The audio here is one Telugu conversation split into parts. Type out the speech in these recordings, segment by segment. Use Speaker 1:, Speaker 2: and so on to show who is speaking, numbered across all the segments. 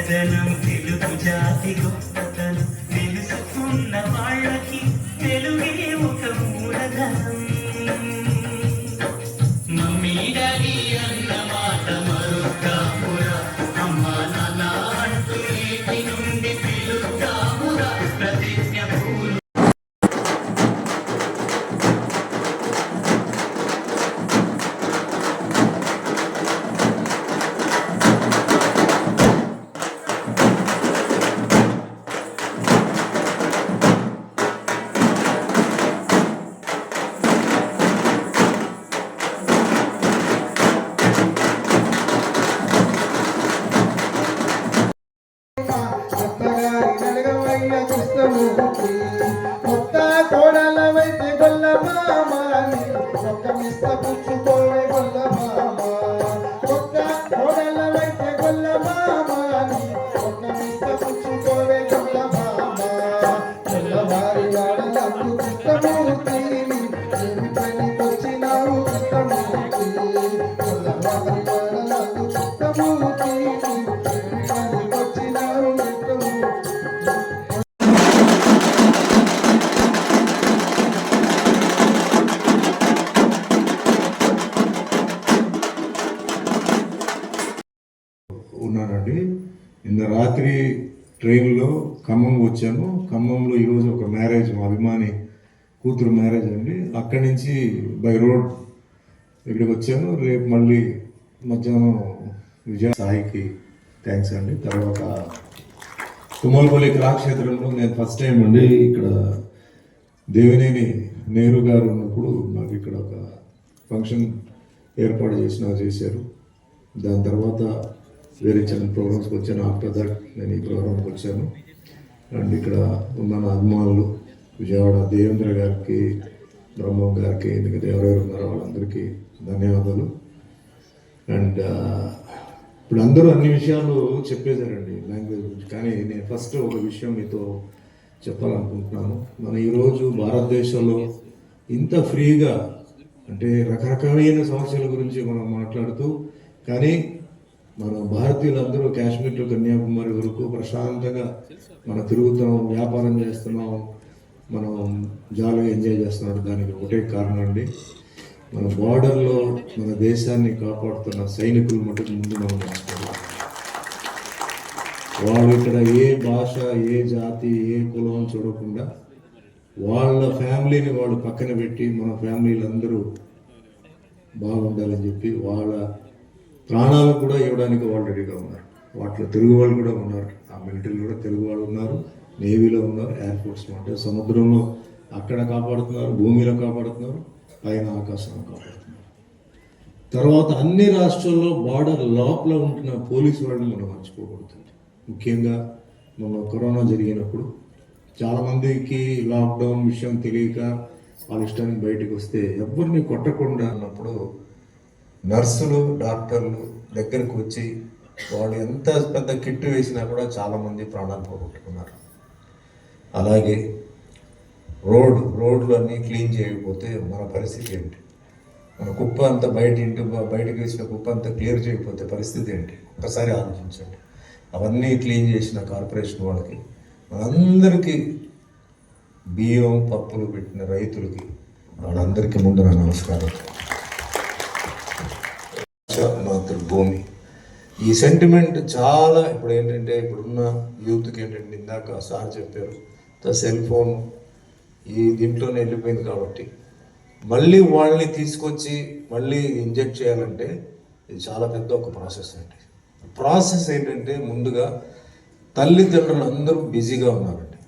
Speaker 1: తెల్లదనం తెలుగు జాతి గొప్పతనం తెలుసుకున్న వాళ్ళకి తెలుగే ఒక మూలధనం. మమ్మీ డాడీ అన్న మాట మరుద్దామురా, అమ్మ నాన్న అంటూ నేటి నుండి పిలుద్దామురా. ప్రతిజ్ఞ పూలు
Speaker 2: కొత్త కోడల వైతే గొల్ల మామాని ఒక్క మిస్త పుచ్చుకోవే గొల్ల మామ. కొత్త కోడల వైతే గొల్ల మామాని ఒక్క మిస్త పుచ్చుకోవే గొల్ల మామ. తెల్లవారి వాడలకు కృష్ణమూర్తి ఏమి పనికొచ్చినావు కృష్ణమూర్తి. తెల్లవారి వాడలకు కృష్ణమూర్తి ఏమి పనికొచ్చినావు కృష్ణమూర్తి.
Speaker 3: ఉన్నానండి. నిన్న రాత్రి ట్రైన్లో ఖమ్మం వచ్చాను. ఖమ్మంలో ఈరోజు ఒక మ్యారేజ్, మా అభిమాని కూతురు మ్యారేజ్ అండి. అక్కడి నుంచి బై రోడ్ ఇక్కడికి వచ్చాను. రేపు మళ్ళీ మధ్యాహ్నం సాయికి థ్యాంక్స్ అండి. తర్వాత తుమ్మలపల్లి కళాక్షేత్రంలో నేను ఫస్ట్ టైం అండి ఇక్కడ దేవినేని నెహ్రూ గారు ఉన్నప్పుడు నాకు ఇక్కడ ఒక ఫంక్షన్ ఏర్పాటు చేశారు. దాని తర్వాత వేరే చిన్న ప్రోగ్రామ్స్కి వచ్చాను. ఆఫ్టర్ దట్ నేను ఈ ప్రోగ్రామ్కి వచ్చాను. అండ్ ఇక్కడ ఉన్న అభిమానులు విజయవాడ దేవేంద్ర గారికి, బ్రహ్మం గారికి, ఎందుకంటే ఎవరెవరు ఉన్నారో వాళ్ళందరికీ ధన్యవాదాలు. అండ్ ఇప్పుడు అందరూ అన్ని విషయాలు చెప్పేశారండి లాంగ్వేజ్ గురించి. కానీ నేను ఫస్ట్ ఒక విషయం మీతో చెప్పాలనుకుంటున్నాను. మన ఈరోజు భారతదేశంలో ఇంత ఫ్రీగా, అంటే రకరకాలైన సమస్యల గురించి మనం మాట్లాడుతూ, కానీ మన భారతీయులందరూ కాశ్మీర్ టు కన్యాకుమారి వరకు ప్రశాంతంగా మనం తిరుగుతున్నాం, వ్యాపారం చేస్తున్నాం, మనం జాలీగా ఎంజాయ్ చేస్తున్నాం. దానికి ఒకటే కారణం అండి, మన బార్డర్లో మన దేశాన్ని కాపాడుతున్న సైనికులు మటుకు ముందు మనం నేర్చుకోవాలి. వాళ్ళు ఇక్కడ ఏ భాష, ఏ జాతి, ఏ కులం చూడకుండా వాళ్ళ ఫ్యామిలీని వాళ్ళు పక్కన పెట్టి మన ఫ్యామిలీలందరూ బాగుండాలని చెప్పి వాళ్ళ ప్రాణాలు కూడా ఇవ్వడానికి వాళ్ళు రెడీగా ఉన్నారు. వాటిలో తెలుగు వాళ్ళు కూడా ఉన్నారు. ఆ మిలిటరీలో కూడా తెలుగు వాళ్ళు ఉన్నారు, నేవీలో ఉన్నారు, ఎయిర్ ఫోర్స్లో అంటే సముద్రంలో అక్కడ కాపాడుతున్నారు, భూమిలో కాపాడుతున్నారు, పైన ఆకాశంలో కాపాడుతున్నారు. తర్వాత అన్ని రాష్ట్రాల్లో బార్డర్ లోపల ఉంటున్న పోలీసు వాళ్ళని మనం మర్చిపోకూడదు. ముఖ్యంగా మొన్న కరోనా జరిగినప్పుడు చాలామందికి లాక్డౌన్ విషయం తెలియక వాళ్ళ ఇష్టానికి బయటకు వస్తే ఎవరిని కొట్టకుండా ఉన్నప్పుడు నర్సులు, డాక్టర్లు దగ్గరకు వచ్చి వాళ్ళు ఎంత పెద్ద కిట్టు వేసినా కూడా చాలామంది ప్రాణాలు పోగొట్టుకున్నారు. అలాగే రోడ్లు అన్నీ క్లీన్ చేయకపోతే మన పరిస్థితి ఏంటి? మన కుప్ప అంతా బయటకు వేసిన కుప్ప అంతా క్లియర్ చేయకపోతే పరిస్థితి ఏంటి? ఒక్కసారి ఆలోచించండి. అవన్నీ క్లీన్ చేసిన కార్పొరేషన్ వాళ్ళకి, మనందరికీ బియ్యం పప్పులు పెట్టిన రైతులకి, వాళ్ళందరికీ ముందు నా నమస్కారం. మాతృభూమి ఈ సెంటిమెంట్ చాలా ఇప్పుడు ఏంటంటే ఇప్పుడున్న యూత్కి ఏంటంటే ఇందాక సార్ చెప్పారు, సెల్ ఫోన్ ఈ దీంట్లోనే వెళ్ళిపోయింది. కాబట్టి మళ్ళీ వాళ్ళని తీసుకొచ్చి మళ్ళీ ఇంజెక్ట్ చేయాలంటే ఇది చాలా పెద్ద ఒక ప్రాసెస్ అండి. ప్రాసెస్ ఏంటంటే ముందుగా తల్లిదండ్రులు అందరూ బిజీగా ఉన్నారండి.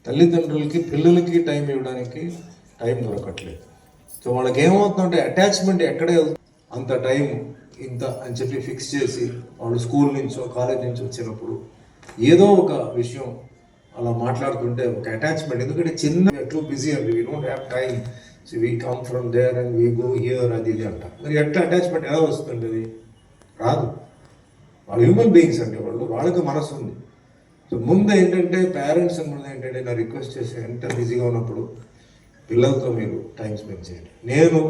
Speaker 3: తల్లిదండ్రులకి పిల్లలకి టైం ఇవ్వడానికి టైం దొరకట్లేదు. సో వాళ్ళకి ఏమవుతుందంటే అటాచ్మెంట్ ఎక్కడే అంత టైం ఇంత అని చెప్పి ఫిక్స్ చేసి వాళ్ళు స్కూల్ నుంచో కాలేజ్ నుంచి వచ్చినప్పుడు ఏదో ఒక విషయం అలా మాట్లాడుతుంటే ఒక అటాచ్మెంట్. ఎందుకంటే చిన్న టూ బిజీ అండి, we don't have time, so we come from there and we go here అది ఇది అంట. మరి ఎట్లా అటాచ్మెంట్ ఎలా వస్తుంది? అది రాదు. వాళ్ళు హ్యూమన్ బీయింగ్స్ అంటే వాళ్ళకి మనసు ఉంది. సో ముందు ఏంటంటే పేరెంట్స్ ముందు ఏంటంటే నా రిక్వెస్ట్ చేసి ఎంత బిజీగా ఉన్నప్పుడు పిల్లలతో మీరు టైం స్పెండ్ చేయండి. నేను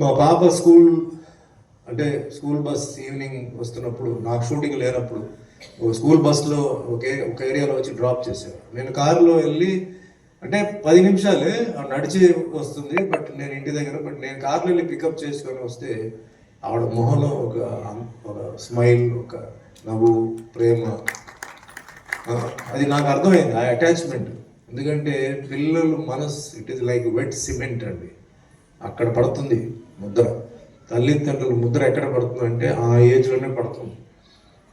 Speaker 3: మా పాప స్కూల్ బస్ ఈవినింగ్ వస్తున్నప్పుడు నాకు షూటింగ్ లేనప్పుడు
Speaker 4: ఒక స్కూల్ బస్సులో ఒక ఏరియాలో వచ్చి డ్రాప్ చేశారు. నేను కారులో వెళ్ళి అంటే 10 నిమిషాలే నడిచి వస్తుంది, బట్ నేను ఇంటి దగ్గర, బట్ నేను కార్లో వెళ్ళి పికప్ చేసుకొని వస్తే ఆవిడ మొహంలో ఒక స్మైల్, ఒక నవ్వు, ప్రేమ, అది నాకు అర్థమైంది ఆ అటాచ్మెంట్. ఎందుకంటే పిల్లలు మనసు it is like wet cement అండి, అక్కడ పడుతుంది ముద్ర. తల్లిదండ్రుల ముద్ర ఎక్కడ పడుతుంది అంటే ఆ ఏజ్లోనే పడుతుంది.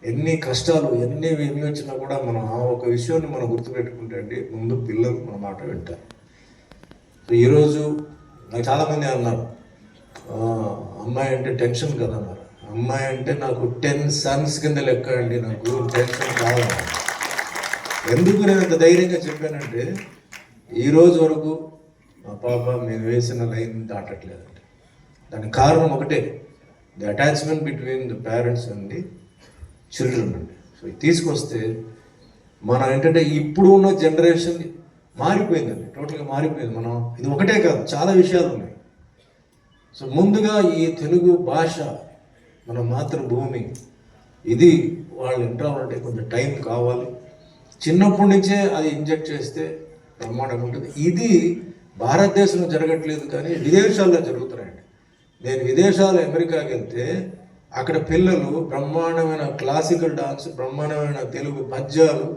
Speaker 4: ఎన్ని కష్టాలు ఎన్ని వచ్చినా కూడా మనం ఆ ఒక విషయాన్ని మనం గుర్తుపెట్టుకుంటే అండి ముందు పిల్లలు మన మాట వింటారు. సో ఈరోజు నాకు చాలామంది అన్నారు అమ్మాయి అంటే టెన్షన్ కదా అన్నారు. అమ్మాయి అంటే నాకు 10 సన్స్ కింద లెక్క అండి, నాకు టెన్షన్ కావాలి. ఎందుకు నేను అంత ధైర్యంగా చెప్పానంటే ఈరోజు వరకు మా పాప మేము వేసిన లైన్ దాటట్లేదండి. దానికి కారణం ఒకటే, the attachment between the parents and the children అండి. సో ఇది తీసుకొస్తే మనం ఏంటంటే ఇప్పుడు ఉన్న జనరేషన్ మారిపోయిందండి, టోటల్గా మారిపోయింది. మనం ఇది ఒకటే కాదు, చాలా విషయాలు ఉన్నాయి. సో ముందుగా ఈ తెలుగు భాష మన మాతృభూమి, ఇది వాళ్ళు వింటామంటే కొంచెం టైం కావాలి. చిన్నప్పటి నుంచే అది ఇంజెక్ట్ చేస్తే బ్రహ్మాండంగా ఉంటుంది. ఇది భారతదేశంలో జరగట్లేదు కానీ విదేశాల్లో జరుగుతున్నాయండి. నేను విదేశాలు అమెరికాకి వెళ్తే అక్కడ పిల్లలు బ్రహ్మాండమైన క్లాసికల్ డాన్స్, బ్రహ్మాండమైన తెలుగు పద్యాలు,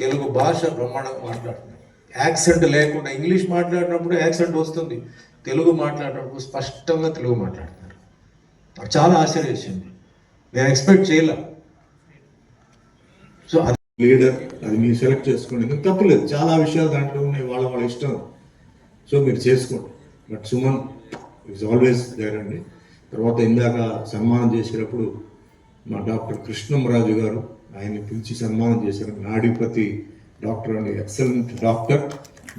Speaker 4: తెలుగు భాష బ్రహ్మాండంగా మాట్లాడుతున్నారు. యాక్సెంట్ లేకుండా ఇంగ్లీష్ మాట్లాడినప్పుడు యాక్సెంట్ వస్తుంది, తెలుగు మాట్లాడినప్పుడు స్పష్టంగా తెలుగు మాట్లాడుతున్నారు. నాకు చాలా ఆశ్చర్యించింది, నేను ఎక్స్పెక్ట్ చేయలే. సో
Speaker 3: లీడర్ అది మీరు సెలెక్ట్ చేసుకోండి, తప్పులేదు. చాలా విషయాలు దాంట్లో ఉన్నాయి, వాళ్ళ ఇష్టం. సో మీరు చేసుకోండి. But Suman is always there అండి. తర్వాత ఇందాక సన్మానం చేసేటప్పుడు మా డాక్టర్ కృష్ణంరాజు గారు ఆయన్ని పిలిచి సన్మానం చేశారు. నాడిపతి డాక్టర్ అండి, ఎక్సలెంట్ డాక్టర్.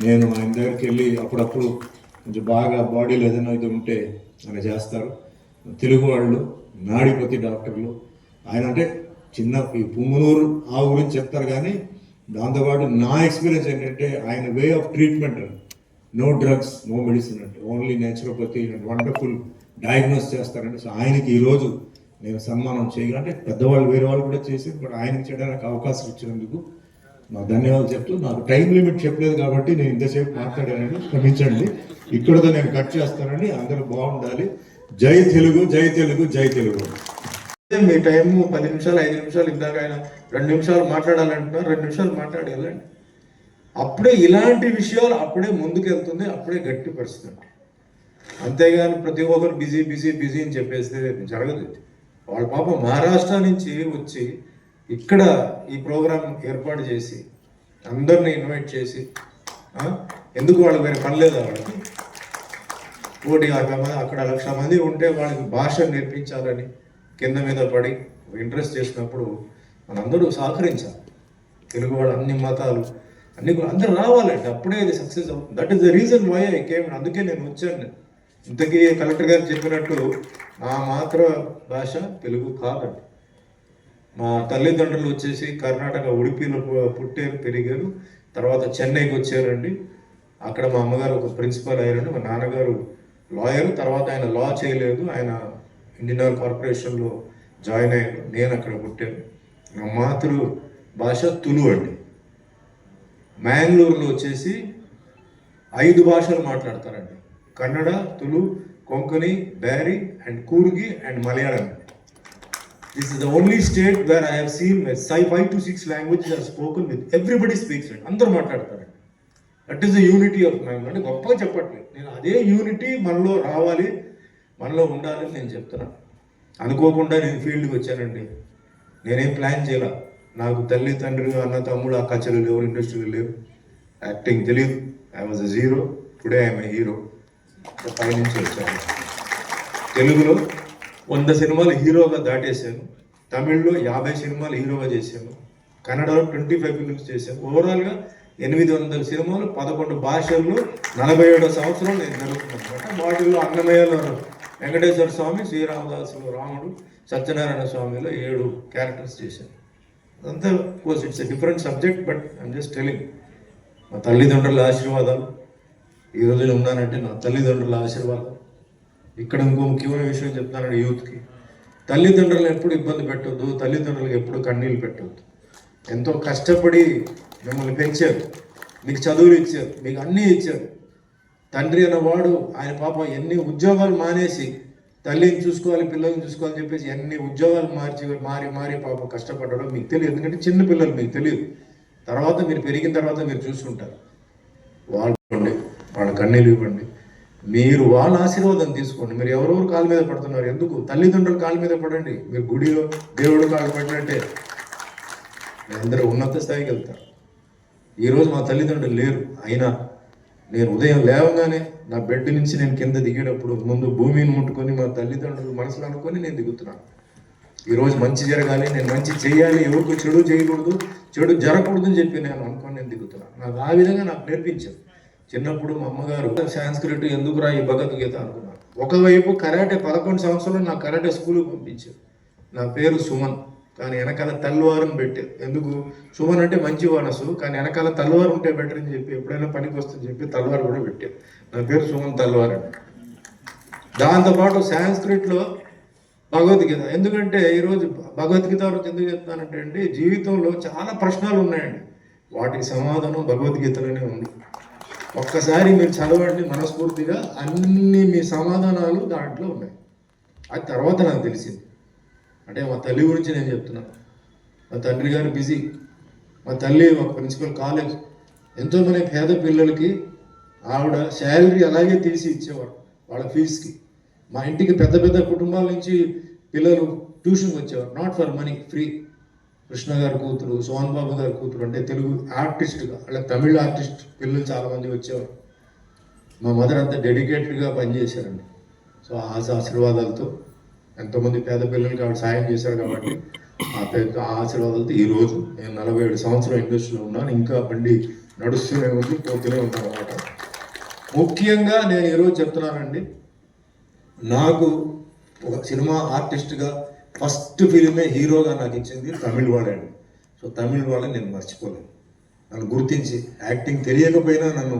Speaker 3: నేను ఆయన దగ్గరికి వెళ్ళి అప్పుడప్పుడు కొంచెం బాగా బాడీలో ఏదైనా ఇది ఉంటే ఆయన చేస్తారు. తెలుగు వాళ్ళు నాడిపతి డాక్టర్లు ఆయన అంటే చిన్న ఈ పుంగనూరు ఆ గురించి చెప్తారు కానీ దాంతోపాటు నా ఎక్స్పీరియన్స్ ఏంటంటే ఆయన వే ఆఫ్ ట్రీట్మెంట్ అండి, నో డ్రగ్స్ నో మెడిసిన్ అంటే only naturopathy and wonderful diagnose చేస్తారండి. సో ఆయనకి ఈరోజు నేను సన్మానం చేయగలంటే పెద్దవాళ్ళు వేరే వాళ్ళు కూడా చేశారు, బట్ ఆయనకి చేయడానికి అవకాశం ఇచ్చినందుకు నా ధన్యవాదాలు చెప్తూ, నాకు టైం లిమిట్ చెప్పలేదు కాబట్టి నేను ఇంతసేపు మాట్లాడానండి, క్షమించండి. ఇక్కడతో నేను కట్ చేస్తానండి. అందరూ బాగుండాలి. జై తెలుగు, జై తెలుగు, జై తెలుగు.
Speaker 4: మీ టైము 10 నిమిషాలు 5 నిమిషాలు, ఇందాక ఆయన 2 నిమిషాలు మాట్లాడాలంటున్నారు, 2 నిమిషాలు మాట్లాడాలండి. అప్పుడే ఇలాంటి విషయాలు అప్పుడే ముందుకెళ్తుంది, అప్పుడే గట్టిపరుస్తుంది. అంతేగాని ప్రతి ఒక్కరు బిజీ బిజీ బిజీ అని చెప్పేస్తే జరగదు. వాళ్ళ పాప మహారాష్ట్ర నుంచి వచ్చి ఇక్కడ ఈ ప్రోగ్రాం ఏర్పాటు చేసి అందరిని ఇన్వైట్ చేసి, ఎందుకు వాళ్ళకి వేరే పని లేదా, వాళ్ళకి 150 మంది అక్కడ 1,00,000 మంది ఉంటే వాళ్ళకి భాష నేర్పించాలని కింద మీద పడి ఇంట్రెస్ట్ చేసినప్పుడు మనందరూ సహకరించాలి. తెలుగు వాళ్ళు అన్ని మతాలు అన్ని అందరూ రావాలండి, అప్పుడే ఇది సక్సెస్ అవుతుంది. That is the reason why I came. అందుకే నేను వచ్చాను. ఇంతకీ కలెక్టర్ గారు చెప్పినట్టు నా మాతృ భాష తెలుగు కాదండి. మా తల్లిదండ్రులు వచ్చేసి కర్ణాటక ఉడిపిలో పుట్టారు, పెరిగారు. తర్వాత చెన్నైకి వచ్చారండి. అక్కడ మా అమ్మగారు ఒక ప్రిన్సిపల్ అయ్యారండి, మా నాన్నగారు లాయర్. తర్వాత ఆయన లా చేయలేదు, ఆయన ఇండియన్ ఆయిల్ కార్పొరేషన్లో జాయిన్ అయ్యారు. నేను అక్కడ పుట్టాను. నా మాతృ భాష తులు అండి. మ్యాంగ్లూరులో వచ్చేసి 5 భాషలు మాట్లాడతారండి, Kannada, Tulu, Konkani, Beary and Coorgi and Malayalam. This is the only state where I have seen where 5 to 6 languages are spoken with. Everybody speaks it. అందరూ మాట్లాడతారండి. That is the unity of Mangalore. అంటే గొప్పగా చెప్పట్లేదు నేను, అదే యూనిటీ మనలో రావాలి, మనలో ఉండాలని నేను చెప్తున్నాను. అనుకోకుండా నేను ఫీల్డ్కి వచ్చానండి, నేనేం ప్లాన్ చేయాల. నాకు తల్లి తండ్రి అన్న తమ్ముడు అక్క చెల్లెలు ఎవరు ఇండస్ట్రీలో లేరు, యాక్టింగ్ తెలియదు. I was a zero, today I'm a hero. పైనుంచి వచ్చాను. తెలుగులో 100 సినిమాలు హీరోగా దాటేశాను, తమిళ్లో 50 సినిమాలు హీరోగా చేశాను, కన్నడలో 25 ఫిల్మ్స్ చేశాను. ఓవరాల్గా 800 సినిమాలు 11 భాషల్లో 47 సంవత్సరాలు నేను జరుగుతున్నాను అనమాట. వాటిల్లో అన్నమయ్యలో వెంకటేశ్వర స్వామి, శ్రీరామదాసులో రాముడు, సత్యనారాయణ స్వామిలో 7 క్యారెక్టర్స్ చేశాను. అదంతా course it's a different subject, but I'm just telling. మా తల్లిదండ్రుల ఆశీర్వాదాలు, ఈ రోజున ఉన్నానంటే నా తల్లిదండ్రుల ఆశీర్వాదం. ఇక్కడ ఇంకో ముఖ్యమైన విషయం చెప్తానండి యూత్కి, తల్లిదండ్రులను ఎప్పుడు ఇబ్బంది పెట్టవద్దు, తల్లిదండ్రులకు ఎప్పుడు కన్నీళ్ళు పెట్టవద్దు. ఎంతో కష్టపడి మిమ్మల్ని పెంచారు, మీకు చదువులు ఇచ్చారు, మీకు అన్నీ ఇచ్చారు. తండ్రి అన్నవాడు ఆయన పాప ఎన్ని ఉద్యోగాలు మానేసి తల్లిని చూసుకోవాలి, పిల్లల్ని చూసుకోవాలని చెప్పేసి ఎన్ని ఉద్యోగాలు మారి పాప కష్టపడ్డాడో మీకు తెలియదు. ఎందుకంటే చిన్న పిల్లలు మీకు తెలియదు. తర్వాత మీరు పెరిగిన తర్వాత మీరు చూసుకుంటారు. వాళ్ళ కన్నీళ్ళు ఇవ్వండి, మీరు వాళ్ళ ఆశీర్వాదం తీసుకోండి. మీరు ఎవరెవరు కాళ్ళ మీద పడుతున్నారు ఎందుకు? తల్లిదండ్రులు కాళ్ళ మీద పడండి. మీరు గుడిలో దేవుడు కాళ్ళు పడినట్టే అందరూ ఉన్నత స్థాయికి వెళ్తారు. ఈరోజు మా తల్లిదండ్రులు లేరు, అయినా నేను ఉదయం లేవగానే నా బెడ్ నుంచి నేను కింద దిగేటప్పుడు ముందు భూమిని ముట్టుకొని మా తల్లిదండ్రులు మనసులో అనుకొని నేను దిగుతున్నాను. ఈరోజు మంచి జరగాలి, నేను మంచి చేయాలి, ఎవరికి చెడు చేయకూడదు, చెడు జరగకూడదు అని చెప్పి నేను అనుకొని నేను దిగుతున్నాను. నాకు ఆ విధంగా నాకు నేర్పించారు. చిన్నప్పుడు మా అమ్మగారు సాంస్క్రిట్ ఎందుకురా ఈ భగవద్గీత అనుకున్నాను. ఒకవైపు కరాటే 11 సంవత్సరాలు నాకు కరాటే స్కూల్కి పంపించారు. నా పేరు సుమన్, కానీ వెనకాల తల్వారం పెట్టారు. ఎందుకు? సుమన్ అంటే మంచి వానసు, కానీ వెనకాల తల్వారు ఉంటే బెటర్ అని చెప్పి ఎప్పుడైనా పనికి వస్తుందని చెప్పి తల్వారు కూడా పెట్టారు. నా పేరు సుమన్ తల్వార్ అని. దాంతోపాటు సాంస్క్రిట్లో భగవద్గీత. ఎందుకంటే ఈరోజు భగవద్గీత ఎందుకు చెప్తానంటే అండి, జీవితంలో చాలా ప్రశ్నలు ఉన్నాయండి, వాటికి సమాధానం భగవద్గీతలోనే ఉంది. ఒక్కసారి మీరు చదవండి మనస్ఫూర్తిగా, అన్ని మీ సమాధానాలు దాంట్లో ఉన్నాయి. అది తర్వాత నాకు తెలిసింది. అంటే మా తల్లి గురించి నేను చెప్తున్నాను. మా తండ్రి గారు బిజీ, మా తల్లి ఒక ప్రిన్సిపల్ కాలేజ్, ఎంతోమంది పేద పిల్లలకి ఆవిడ శాలరీ అలాగే తీసి ఇచ్చేవారు వాళ్ళ ఫీజుకి. మా ఇంటికి పెద్ద పెద్ద కుటుంబాల నుంచి పిల్లలు ట్యూషన్కి వచ్చేవారు, not for money, free. Krishna గారి కూతురు, సోహన్ బాబు గారి కూతురు అంటే తెలుగు ఆర్టిస్ట్గా, అలా తమిళ ఆర్టిస్ట్ పిల్లలు చాలామంది వచ్చేవారు. మా మదర్ అంతా డెడికేటెడ్గా పనిచేశారండి. సో ఆ ఆశీర్వాదాలతో ఎంతోమంది పేద పిల్లలకి ఆవిడ సాయం చేశారు. కాబట్టి ఆ ఆశీర్వాదాలతో ఈరోజు నేను 47 సంవత్సరాల ఇండస్ట్రీలో ఉన్నాను. ఇంకా బండి నడుస్తూనే ఉంది, పోతూనే ఉన్నాను అన్నమాట. ముఖ్యంగా నేను ఈరోజు చెప్తున్నానండి, నాకు ఒక సినిమా ఆర్టిస్ట్గా ఫస్ట్ ఫిలిమే హీరోగా నాకు ఇచ్చింది తమిళ్ వాడే అండి. సో తమిళ్ వాళ్ళని నేను మర్చిపోలేను. నన్ను గుర్తించి యాక్టింగ్ తెలియకపోయినా నన్ను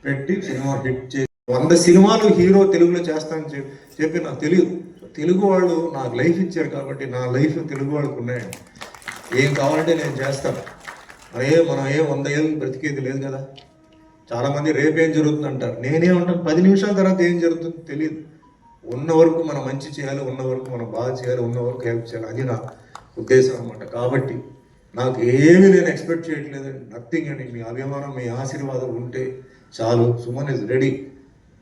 Speaker 4: పెట్టి సినిమా హిట్ చేసి 100 సినిమాలు హీరో తెలుగులో చేస్తానని చెప్పి నాకు తెలియదు. తెలుగు వాళ్ళు నాకు లైఫ్ ఇచ్చారు కాబట్టి నా లైఫ్ తెలుగు వాళ్ళకు ఉన్నాయండి. ఏం కావాలంటే నేను చేస్తాను. మనం 100 ఏళ్ళు బ్రతికేది లేదు కదా. చాలామంది రేపేం జరుగుతుంది అంటారు, నేనేమంటాను 10 నిమిషాల తర్వాత ఏం జరుగుతుందో తెలియదు. ఉన్న వరకు మనం మంచి చేయాలి, ఉన్న వరకు మనం బాగా చేయాలి, ఉన్న వరకు హెల్ప్ చేయాలి, అది నా ఉద్దేశం అన్నమాట. కాబట్టి నాకు ఏమి నేను ఎక్స్పెక్ట్ చేయట్లేదండి, నథింగ్ అండి. మీ అభిమానం, మీ ఆశీర్వాదం ఉంటే చాలు. Suman is ready.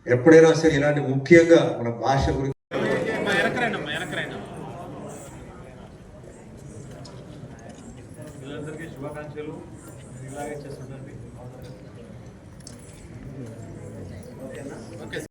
Speaker 4: ఎప్పుడైనా సరే ఇలాంటి ముఖ్యంగా మన భాష గురించి
Speaker 5: శుభాకాంక్షలు. ఇలాగే చేస్తుండండి.